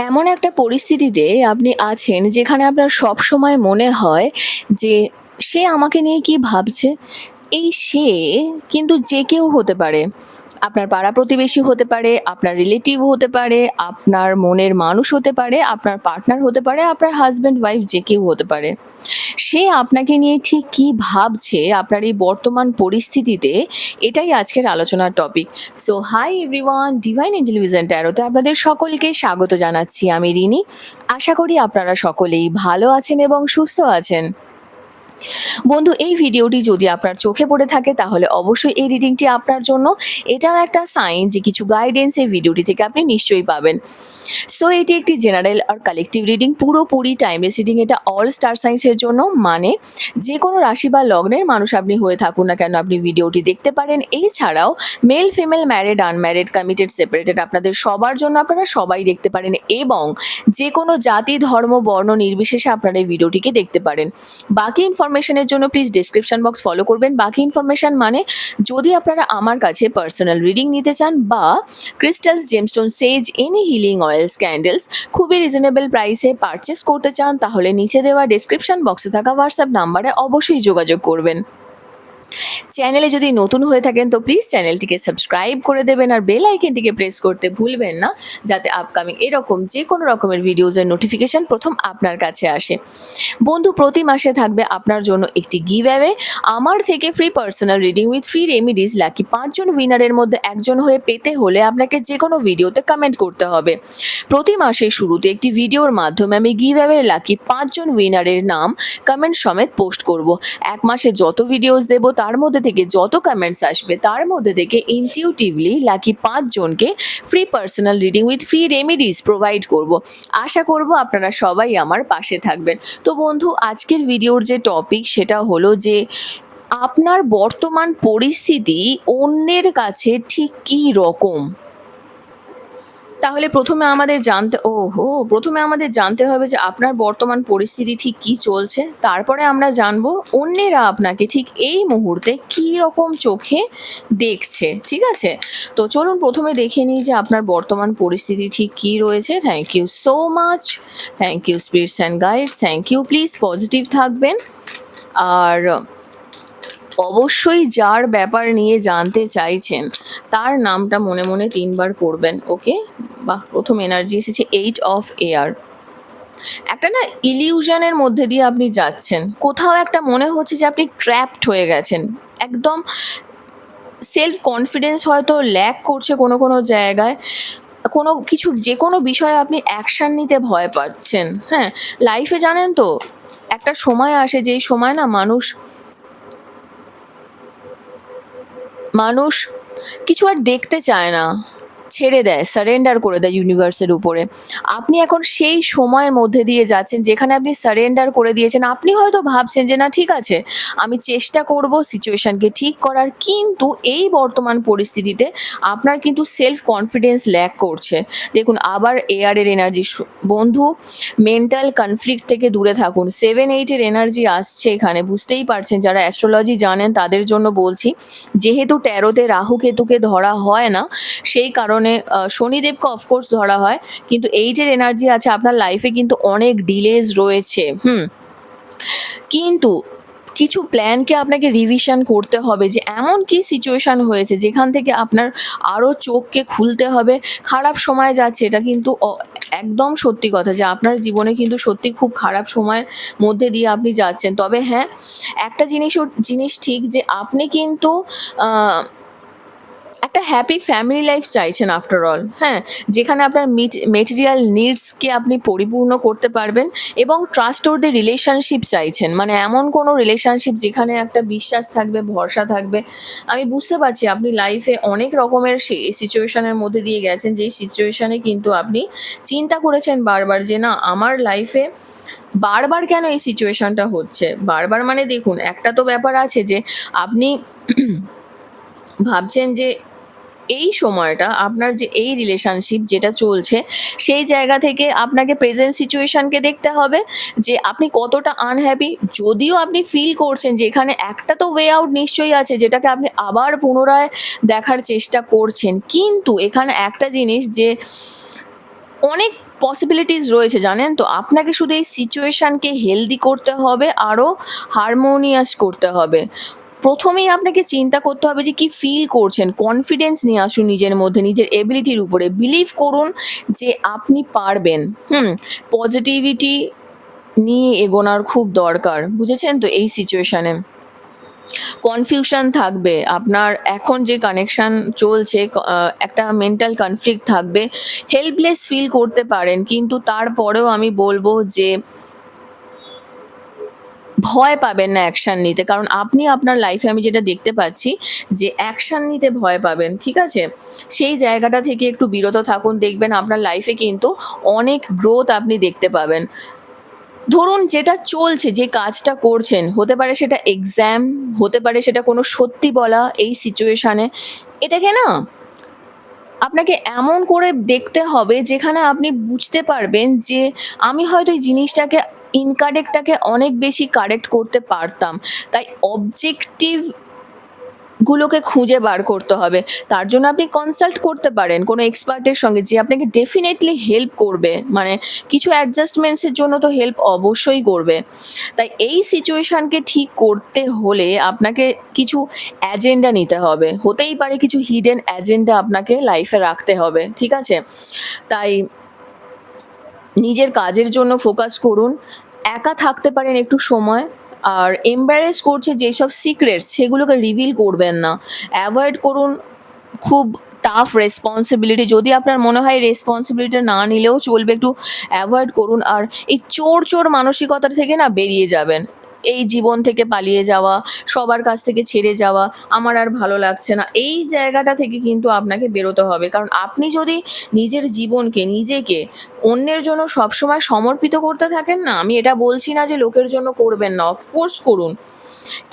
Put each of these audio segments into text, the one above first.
এমন একটা পরিস্থিতিতে আপনি আছেন যেখানে আপনার সবসময় মনে হয় যে সে আমাকে নিয়ে কি ভাবছে? এই সে কিন্তু যে কেউ হতে পারে। আপনার পাড়া প্রতিবেশী হতে পারে, আপনার রিলেটিভ হতে পারে, আপনার মনের মানুষ হতে পারে, আপনার পার্টনার হতে পারে, আপনার হাসব্যান্ড ওয়াইফ যে কেউ হতে পারে। সে আপনাকে নিয়ে ঠিক কি ভাবছে আপনার এই বর্তমান পরিস্থিতিতে, এটাই আজকের আলোচনার topic. So hi everyone, divine angel vision ট্যারোতে আপনাদের সকলকে স্বাগত জানাচ্ছি। আমি রিনি। আশা করি আপনারা সকলেই ভালো আছেন এবং সুস্থ আছেন। বন্ধু, এই ভিডিওটি যদি আপনার চোখে পড়ে থাকে তাহলে অবশ্যই এই রিডিংটি আপনার জন্য। এটাও একটা সাইন যে কিছু গাইডেন্স এই ভিডিওটি থেকে আপনি নিশ্চয়ই পাবেন। সো এটি একটি জেনারেল আর কালেকটিভ রিডিং, পুরোপুরি টাইমলেস রিডিং। এটা অল স্টার সাইন্সের জন্য, মানে যে কোনো রাশি বা লগ্নের মানুষ আপনি হয়ে থাকুন না কেন আপনি ভিডিওটি দেখতে পারেন। এছাড়াও male, female, married, unmarried, committed, separated, আপনাদের সবার জন্য আপনারা সবাই দেখতে পারেন এবং যে কোনো জাতি, ধর্ম, বর্ণ নির্বিশেষে আপনারা এই ভিডিওটিকে দেখতে পারেন। বাকি ইনফরমেশনের জন্য প্লিজ ডেসক্রিপশন বক্স ফলো করবেন। বাকি ইনফরমেশন মানে যদি আপনারা আমার কাছে পার্সোনাল রিডিং নিতে চান বা ক্রিস্টালস, জেমস্টোন, সেজ, এনি হিলিং অয়েলস, ক্যান্ডেলস খুবই রিজনেবল প্রাইসে পারচেস করতে চান তাহলে নিচে দেওয়া ডেসক্রিপশন বক্সে থাকা হোয়াটসঅ্যাপ নাম্বারে অবশ্যই যোগাযোগ করবেন। চ্যানেলে যদি নতুন হয়ে থাকেন তো প্লিজ চ্যানেলটিকে সাবস্ক্রাইব করে দেবেন আর বেল আইকনটিকে প্রেস করতে ভুলবেন না, যাতে আপকামিং এরকম যে কোনো রকমের ভিডিওজের নোটিফিকেশন প্রথম আপনার কাছে আসে। বন্ধু, প্রতি মাসে থাকবে আপনার জন্য একটি গিভ অ্যাওয়ে আমার থেকে, free personal reading with free remedies. Lucky 5জন উইনারের মধ্যে একজন হয়ে পেতে হলে আপনাকে যে কোনো ভিডিওতে কমেন্ট করতে হবে। প্রতি মাসের শুরুতে একটি ভিডিওর মাধ্যমে আমি গিভ অ্যাওয়ের লাকি 5জন উইনারের নাম কমেন্ট সমেত পোস্ট করব। এক মাসে যত ভিডিওস দেব তার মধ্যে থেকে যত কমেন্টস আসবে তার মধ্যে থেকে ইনটিউটিভলি লাকি 5জনকে free personal reading with free remedies provide করব। আশা করব আপনারা সবাই আমার পাশে থাকবেন। তো বন্ধু, আজকের ভিডিওর যে টপিক সেটা হলো যে আপনার বর্তমান পরিস্থিতি অন্যের কাছে ঠিক কী রকম। তাহলে প্রথমে আমাদের জানতে হবে যে আপনার বর্তমান পরিস্থিতি ঠিক কী চলছে। তারপরে আমরা জানবো অন্যেরা আপনাকে ঠিক এই মুহূর্তে কী রকম চোখে দেখছে। ঠিক আছে? তো চলুন প্রথমে দেখে নিই যে আপনার বর্তমান পরিস্থিতি ঠিক কী রয়েছে। Thank you so much. Thank you spirits and guides. Thank you. Please positive থাকবেন আর অবশ্যই যার ব্যাপার নিয়ে জানতে চাইছেন তার নামটা মনে মনে 3বার করবেন। ওকে, বাহ, প্রথম এনার্জি এসেছে 8 অফ এয়ার। একটা না ইলিউশনের মধ্যে দিয়ে আপনি যাচ্ছেন, কোথাও একটা মনে হচ্ছে যে আপনি ট্র্যাপড হয়ে গেছেন। একদম সেলফ কনফিডেন্স হয়তো ল্যাক করছে কোনো কোনো জায়গায়, কোনো কিছু যে কোনো বিষয়ে আপনি অ্যাকশান নিতে ভয় পাচ্ছেন। হ্যাঁ, লাইফে জানেন তো একটা সময় আসে যেই সময় না মানুষ মানুষ কিছু আর দেখতে চায় না, ছেড়ে দেয়, সারেন্ডার করে দেয় ইউনিভার্সের উপরে। আপনি এখন সেই সময়ের মধ্যে দিয়ে যাচ্ছেন যেখানে আপনি সারেন্ডার করে দিয়েছেন। আপনি হয়তো ভাবছেন যে না, ঠিক আছে, আমি চেষ্টা করব সিচুয়েশনকে ঠিক করার, কিন্তু এই বর্তমান পরিস্থিতিতে আপনার কিন্তু সেলফ কনফিডেন্স ল্যাক করছে। দেখুন, আবার এয়ারের এনার্জি। বন্ধু, মেন্টাল কনফ্লিক্ট থেকে দূরে থাকুন। 7-8-এর এনার্জি আসছে এখানে, বুঝতেই পারছেন। যারা অ্যাস্ট্রোলজি জানেন তাদের জন্য বলছি, যেহেতু ট্যারোতে রাহু কেতুকে ধরা হয় না, সেই কারণে শনিদেবকে অফকোর্স ধরা হয়, কিন্তু 8-এর এনার্জি আছে। আপনার লাইফে কিন্তু অনেক ডিলেজ রয়েছে। কিন্তু কিছু প্ল্যানকে আপনাকে রিভিশন করতে হবে যে এমন কি সিচুয়েশান হয়েছে যেখান থেকে আপনার আরও চোখকে খুলতে হবে। খারাপ সময় যাচ্ছে, এটা কিন্তু একদম সত্যি কথা যে আপনার জীবনে কিন্তু সত্যি খুব খারাপ সময়ের মধ্যে দিয়ে আপনি যাচ্ছেন। তবে হ্যাঁ, একটা জিনিস ঠিক যে আপনি কিন্তু একটা হ্যাপি ফ্যামিলি লাইফ চাইছেন আফটার অল। হ্যাঁ, যেখানে আপনার মেটেরিয়াল নিডসকে আপনি পরিপূর্ণ করতে পারবেন এবং ট্রাস্টওয়ার্দি রিলেশনশিপ চাইছেন, মানে এমন কোনো রিলেশনশিপ যেখানে একটা বিশ্বাস থাকবে, ভরসা থাকবে। আমি বুঝতে পারছি আপনি লাইফে অনেক রকমের সিচুয়েশনের মধ্যে দিয়ে গেছেন, যেই সিচুয়েশনে কিন্তু আপনি চিন্তা করেছেন বারবার যে না, আমার লাইফে বারবার কেন এই সিচুয়েশনটা হচ্ছে। বারবার মানে দেখুন, একটা তো ব্যাপার আছে যে আপনি ভাবছেন যে এই সময়টা আপনার যে এই রিলেশনশিপ যেটা চলছে সেই জায়গা থেকে আপনাকে প্রেজেন্ট সিচুয়েশনকে দেখতে হবে যে আপনি কতটা আনহ্যাপি। যদিও আপনি ফিল করছেন যে এখানে একটা তো ওয়ে আউট নিশ্চয়ই আছে, যেটাকে আপনি আবার পুনরায় দেখার চেষ্টা করছেন, কিন্তু এখানে একটা জিনিস যে অনেক পসিবিলিটিস রয়েছে জানেন তো। আপনাকে শুধু এই সিচুয়েশনকে হেলদি করতে হবে, আরও হারমোনিয়াস করতে হবে। প্রথমেই আপনাকে চিন্তা করতে হবে যে কি ফিল করছেন, কনফিডেন্স নিয়ে আসুন নিজের মধ্যে, নিজের এবিলিটির উপরে বিলিভ করুন যে আপনি পারবেন। পজিটিভিটি নিয়ে এগোনোর খুব দরকার, বুঝেছেন তো। এই সিচুয়েশনে কনফিউশন থাকবে, আপনার এখন যে কানেকশন চলছে একটা মেন্টাল কনফ্লিক্ট থাকবে, হেল্পলেস ফিল করতে পারেন, কিন্তু তারপরেও আমি বলবো যে ভয় পাবেন না অ্যাকশন নিতে, কারণ আপনি আপনার লাইফে আমি যেটা দেখতে পাচ্ছি যে অ্যাকশন নিতে ভয় পাবেন, ঠিক আছে। সেই জায়গাটা থেকে একটু বিরত থাকুন, দেখবেন আপনার লাইফে কিন্তু অনেক গ্রোথ আপনি দেখতে পাবেন। ধরুন যেটা চলছে, যে কাজটা করছেন, হতে পারে সেটা এক্সাম, হতে পারে সেটা কোনো সত্যি বলা এই সিচুয়েশনে, এটাকে না আপনাকে এমন করে দেখতে হবে যেখানে আপনি বুঝতে পারবেন যে আমি হয়তো এই জিনিসটাকে ইনকারেক্টটাকে অনেক বেশি কারেক্ট করতে পারতাম। তাই অবজেক্টিভ গুলোকে খুঁজে বার করতে হবে। তার জন্য আপনি কনসাল্ট করতে পারেন কোনো এক্সপার্টের সঙ্গে, যে আপনাকে ডেফিনেটলি হেল্প করবে, মানে কিছু অ্যাডজাস্টমেন্টসের জন্য তো হেল্প অবশ্যই করবে। তাই এই সিচুয়েশনকে ঠিক করতে হলে আপনাকে কিছু অ্যাজেন্ডা নিতে হবে, হতেই পারে কিছু হিডেন অ্যাজেন্ডা আপনাকে লাইফে রাখতে হবে, ঠিক আছে। তাই নিজের কাজের জন্য ফোকাস করুন, একা থাকতে পারেন একটু সময়, আর এম্বারেস করছে যেসব সিক্রেটস সেগুলোকে রিভিল করবেন না, অ্যাভয়েড করুন খুব টাফ রেসপন্সিবিলিটি। যদি আপনার মনে হয় রেসপন্সিবিলিটি না নিলেও চলবে, একটু অ্যাভয়েড করুন। আর এই চোর চোর মানসিকতা থেকে না বেরিয়ে যাবেন, এই জীবন থেকে পালিয়ে যাওয়া, সবার কাছ থেকে ছেড়ে যাওয়া, আমার আর ভালো লাগছে না, এই জায়গাটা থেকে কিন্তু আপনাকে বেরোতে হবে। কারণ আপনি যদি নিজের জীবনকে, নিজেকে অন্যের জন্য সবসময় সমর্পিত করতে থাকেন না, আমি এটা বলছি না যে লোকের জন্য করবেন না, অফকোর্স করুন,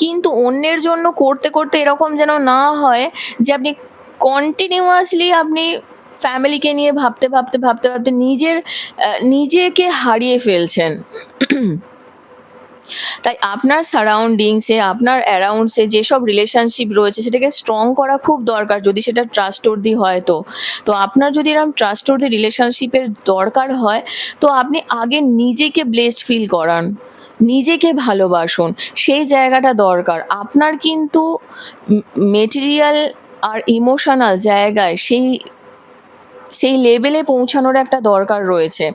কিন্তু অন্যের জন্য করতে করতে এরকম যেন না হয় যে আপনি কন্টিনিউয়াসলি আপনি ফ্যামিলিকে নিয়ে ভাবতে ভাবতে ভাবতে ভাবতে নিজেকে হারিয়ে ফেলছেন। তাই আপনার সারাউন্ডিংসে, আপনার অ্যারাউন্ডসে যেসব রিলেশনশিপ রয়েছে সেটাকে স্ট্রং করা খুব দরকার, যদি সেটা ট্রাস্টওয়ার্দি হয়। তো আপনার যদি এরকম ট্রাস্টওয়ার্দি রিলেশনশিপের দরকার হয়, তো আপনি আগে নিজেকে ব্লেসড ফিল করান, নিজেকে ভালোবাসুন, সেই জায়গাটা দরকার। আপনার কিন্তু মেটেরিয়াল আর ইমোশনাল জায়গায় সেই লেভেলে পৌঁছানোর একটা দরকার রয়েছে।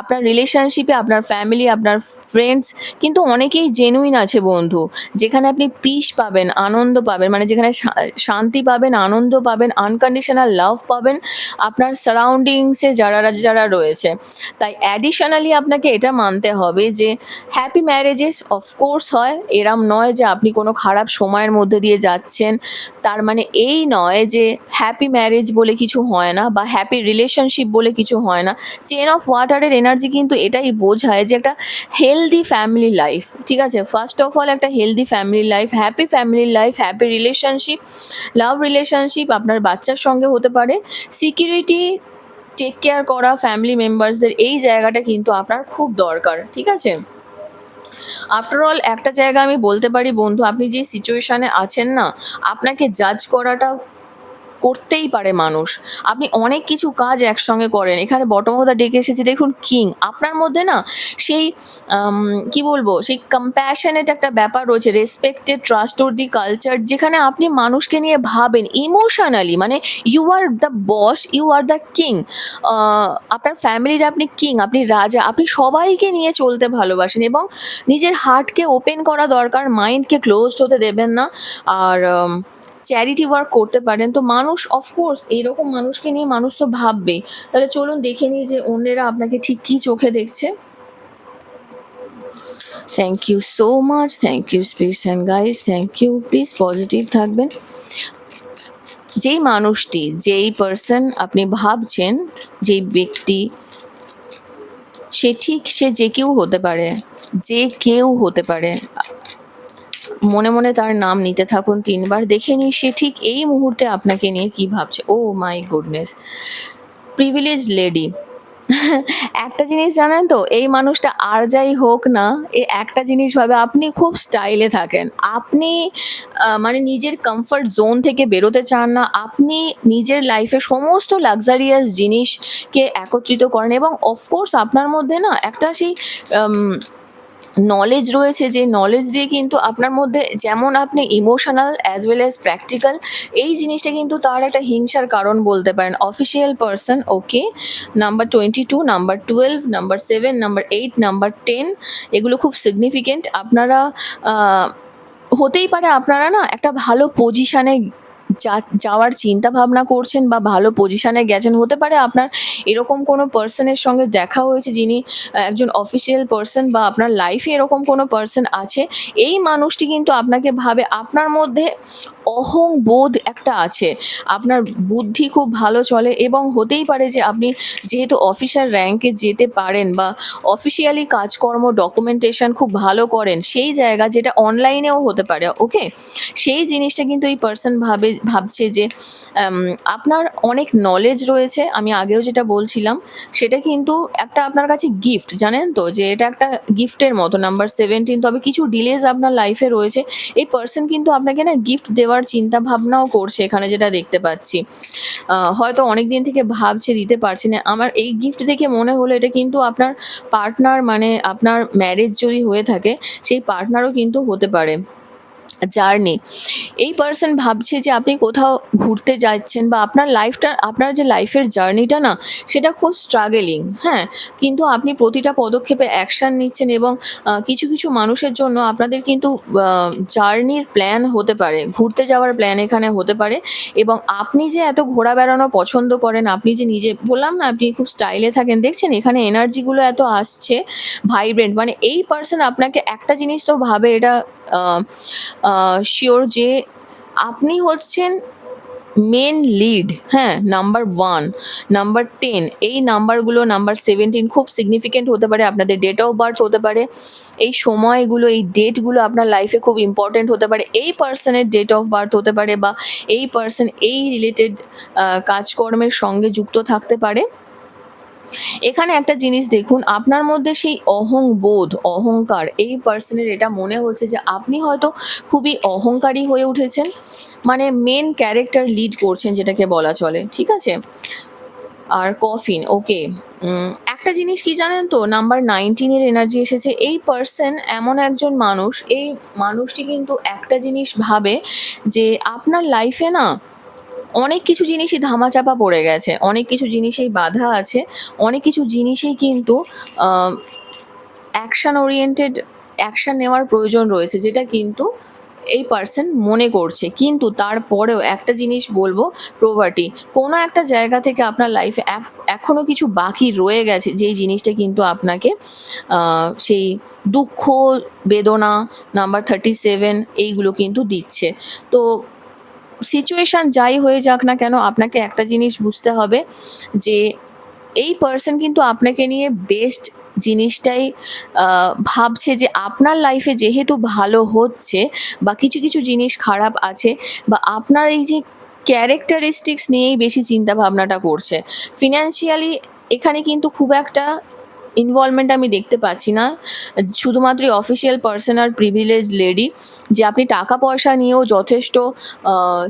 আপনার রিলেশনশিপে আপনার ফ্যামিলি, আপনার ফ্রেন্ডস কিন্তু অনেকেই জেনুইন আছে বন্ধু, যেখানে আপনি পিস পাবেন, আনন্দ পাবেন, মানে যেখানে শান্তি পাবেন, আনন্দ পাবেন, আনকন্ডিশনাল লাভ পাবেন আপনার সারাউন্ডিংসে যারা যারা রয়েছে। তাই অ্যাডিশনালি আপনাকে এটা মানতে হবে যে হ্যাপি ম্যারেজেস অফকোর্স হয়, এরম নয় যে আপনি কোনো খারাপ সময়ের মধ্যে দিয়ে যাচ্ছেন, তার মানে এই নয় যে হ্যাপি ম্যারেজ বলে কিছু হয় না, বা হ্যাপি রিলেশনশিপ বলে কিছু হয় না। 10 অফ ওয়াটারের এনার্জি কিন্তু এটাই বোঝায় যে একটা হেলদি ফ্যামিলি লাইফ, ঠিক আছে। ফার্স্ট অফ অল একটা healthy family life, happy family life, happy relationship, লাভ রিলেশনশিপ আপনার বাচ্চার সঙ্গে হতে পারে, সিকিউরিটি, টেক কেয়ার করা ফ্যামিলি মেম্বার্সদের, এই জায়গাটা কিন্তু আপনার খুব দরকার, ঠিক আছে। আফটার অল একটা জায়গা আমি বলতে পারি বন্ধু, আপনি যে সিচুয়েশানে আছেন না, আপনাকে জাজ করাটা করতেই পারে মানুষ। আপনি অনেক কিছু কাজ একসঙ্গে করেন, এখানে বটম অফ দ্য ডেকে এসেছে দেখুন কিং, আপনার মধ্যে না সেই কি বলবো, সেই কম্প্যাশনেট একটা ব্যাপার রয়েছে, রেসপেক্টেড ট্রাস্টওয়ার্দি কালচার, যেখানে আপনি মানুষকে নিয়ে ভাবেন ইমোশনালি, মানে you are the boss, you are the king. আপনার ফ্যামিলির আপনি কিং, আপনি রাজা, আপনি সবাইকে নিয়ে চলতে ভালোবাসেন, এবং নিজের হার্টকে ওপেন করা দরকার, মাইন্ডকে ক্লোজড হতে দেবেন না। আর চ্যারিটি ওয়ার্ক করতে পারেন, তো মানুষ অফকোর্স এইরকম মানুষকে নিয়ে মানুষ তো ভাববে। তাহলে চলুন দেখে নিই যে অন্যেরা আপনাকে ঠিক কী চোখে দেখছে। Thank you so much, thank you spirits and guides, thank you. Please positive থাকবেন। যেই মানুষটি, যেই পার্সন আপনি ভাবছেন, যেই ব্যক্তি, সে যে কেউ হতে পারে, যে কেউ হতে পারে। মনে মনে তার নাম নিতে থাকুন 3 বার, দেখে নিই সে ঠিক এই মুহূর্তে আপনাকে নিয়ে কি ভাবছে। ও মাই গুডনেস, প্রিভিলেজড লেডি, একটা জিনিস জানেন তো, এই মানুষটা আর যাই হোক না, একটা জিনিস ভাবে আপনি খুব স্টাইলে থাকেন। আপনি মানে নিজের কমফর্ট জোন থেকে বেরোতে চান না। আপনি নিজের লাইফে সমস্ত লাক্সারিয়াস জিনিসকে একত্রিত করেন এবং অফকোর্স আপনার মধ্যে না একটা সেই আম নলেজ রয়েছে, যে নলেজ দিয়ে কিন্তু আপনার মধ্যে যেমন আপনি emotional as well as practical, এই জিনিসটা কিন্তু তার একটা হিংসার কারণ বলতে পারেন। Official person, okay. Number 22, number 12, number 7, number 8, number 10, এগুলো খুব সিগনিফিকেন্ট। আপনারা আহ, হতেই পারে আপনারা না একটা ভালো পজিশানে যাওয়ার চিন্তা ভাবনা করছেন বা ভালো পজিশনে গেছেন। হতে পারে আপনার এরকম কোনো পার্সনের সঙ্গে দেখা হয়েছে যিনি একজন অফিসিয়াল পার্সন, বা আপনার লাইফে এরকম কোনো পার্সন আছে। এই মানুষটি কিন্তু আপনাকে ভাবে, আপনার মধ্যে অহং বোধ একটা আছে, আপনার বুদ্ধি খুব ভালো চলে এবং হতেই পারে যে আপনি যেহেতু অফিসার র্যাঙ্কে যেতে পারেন বা অফিসিয়ালি কাজকর্ম ডকুমেন্টেশন খুব ভালো করেন, সেই জায়গা যেটা অনলাইনেও হতে পারে, ওকে। সেই জিনিসটা কিন্তু এই পার্সন ভাবছে যে আপনার অনেক নলেজ রয়েছে। আমি আগেও যেটা বলছিলাম সেটা কিন্তু একটা আপনার কাছে গিফট, জানেন তো, যে এটা একটা গিফটের মতো। নাম্বার 17, তবে কিছু ডিলেজ আপনার লাইফে রয়েছে। এই পার্সন কিন্তু আপনাকে না গিফট দেওয়ার চিন্তা ভাবনাও করছে, এখানে যেটা দেখতে পাচ্ছি। হয়তো অনেক দিন থেকে ভাবছে, দিতে পারছে না। আমার এই গিফট দেখে মনে হলো এটা কিন্তু আপনার পার্টনার, মানে আপনার ম্যারেজ যদি হয়ে থাকে সেই পার্টনারও কিন্তু হতে পারে। জার্নি, এই পার্সন ভাবছে যে আপনি কোথাও ঘুরতে যাচ্ছেন বা আপনার লাইফটা, আপনার যে লাইফের জার্নিটা না, সেটা খুব স্ট্রাগলিং, হ্যাঁ, কিন্তু আপনি প্রতিটা পদক্ষেপে অ্যাকশান নিচ্ছেন এবং কিছু কিছু মানুষের জন্য আপনাদের কিন্তু জার্নির প্ল্যান হতে পারে, ঘুরতে যাওয়ার প্ল্যান এখানে হতে পারে। এবং আপনি যে এত ঘোরা বেড়ানো পছন্দ করেন, আপনি যে নিজে বললাম না আপনি খুব স্টাইলে থাকেন, দেখছেন এখানে এনার্জিগুলো এত আসছে, ভাইব্রেন্ট। মানে এই পার্সন আপনাকে একটা জিনিস তো ভাবে, এটা শিওর যে আপনি হচ্ছেন মেন লিড, হ্যাঁ। নাম্বার 1, নাম্বার 10, এই নাম্বারগুলো, নাম্বার 17 খুব সিগনিফিকেন্ট হতে পারে। আপনাদের ডেট অফ বার্থ হতে পারে, এই সময়গুলো, এই ডেটগুলো আপনার লাইফে খুব ইম্পর্টেন্ট হতে পারে। এই পার্সনের ডেট অফ বার্থ হতে পারে বা এই পার্সন এই রিলেটেড কাজকর্মের সঙ্গে যুক্ত থাকতে পারে। এখানে একটা জিনিস দেখুন, আপনার মধ্যে সেই অহংবোধ, অহংকার, এই পার্সনের এটা মনে হচ্ছে যে আপনি হয়তো খুবই অহংকারী হয়ে উঠেছেন, মানে মেন ক্যারেক্টার লিড করছেন যেটাকে বলা চলে, ঠিক আছে। আর কফিন, ওকে। একটা জিনিস কি জানেন তো, নাম্বার 19 এনার্জি এসেছে। এই পার্সন এমন একজন মানুষ, এই মানুষটি কিন্তু একটা জিনিস ভাবে যে আপনার লাইফে না অনেক কিছু জিনিসই ধামাচাপা পড়ে গেছে, অনেক কিছু জিনিসেই বাধা আছে, অনেক কিছু জিনিসেই কিন্তু অ্যাকশন ওরিয়েন্টেড, অ্যাকশন নেওয়ার প্রয়োজন রয়েছে, যেটা কিন্তু এই পার্সন মনে করছে। কিন্তু তারপরেও একটা জিনিস বলবো, প্রভার্টি, কোনো একটা জায়গা থেকে আপনার লাইফে এখনও কিছু বাকি রয়ে গেছে, যেই জিনিসটা কিন্তু আপনাকে সেই দুঃখ, বেদনা, নাম্বার 37 এইগুলো কিন্তু দিচ্ছে। তো সিচুয়েশান যাই হয়ে যাক না কেন, আপনাকে একটা জিনিস বুঝতে হবে যে এই পার্সন কিন্তু আপনাকে নিয়ে বেস্ট জিনিসটাই ভাবছে, যে আপনার লাইফে যেহেতু ভালো হচ্ছে বা কিছু কিছু জিনিস খারাপ আছে, বা আপনার এই যে ক্যারেক্টারিস্টিক্স নিয়েই বেশি চিন্তা ভাবনাটা করছে। ফিনান্সিয়ালি এখানে কিন্তু খুব একটা ইনভলভমেন্ট আমি দেখতে পাচ্ছি না, শুধুমাত্রই অফিসিয়াল পার্সন আর প্রিভিলেজ লেডি, যে আপনি টাকা পয়সা নিয়েও যথেষ্ট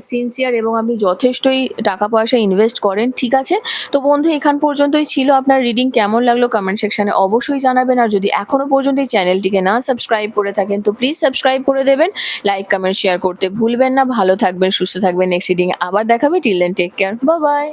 সিনসিয়ার এবং আপনি যথেষ্টই টাকা পয়সা ইনভেস্ট করেন, ঠিক আছে। তো বন্ধু, এখান পর্যন্তই ছিল। আপনার রিডিং কেমন লাগলো কমেন্ট সেকশানে অবশ্যই জানাবেন। আর যদি এখনও পর্যন্ত এই চ্যানেলটিকে না সাবস্ক্রাইব করে থাকেন তো প্লিজ সাবস্ক্রাইব করে দেবেন, লাইক কমেন্ট শেয়ার করতে ভুলবেন না। ভালো থাকবেন, সুস্থ থাকবেন, নেক্সট রিডিংয়ে আবার দেখাবে। Till then take care, bye by.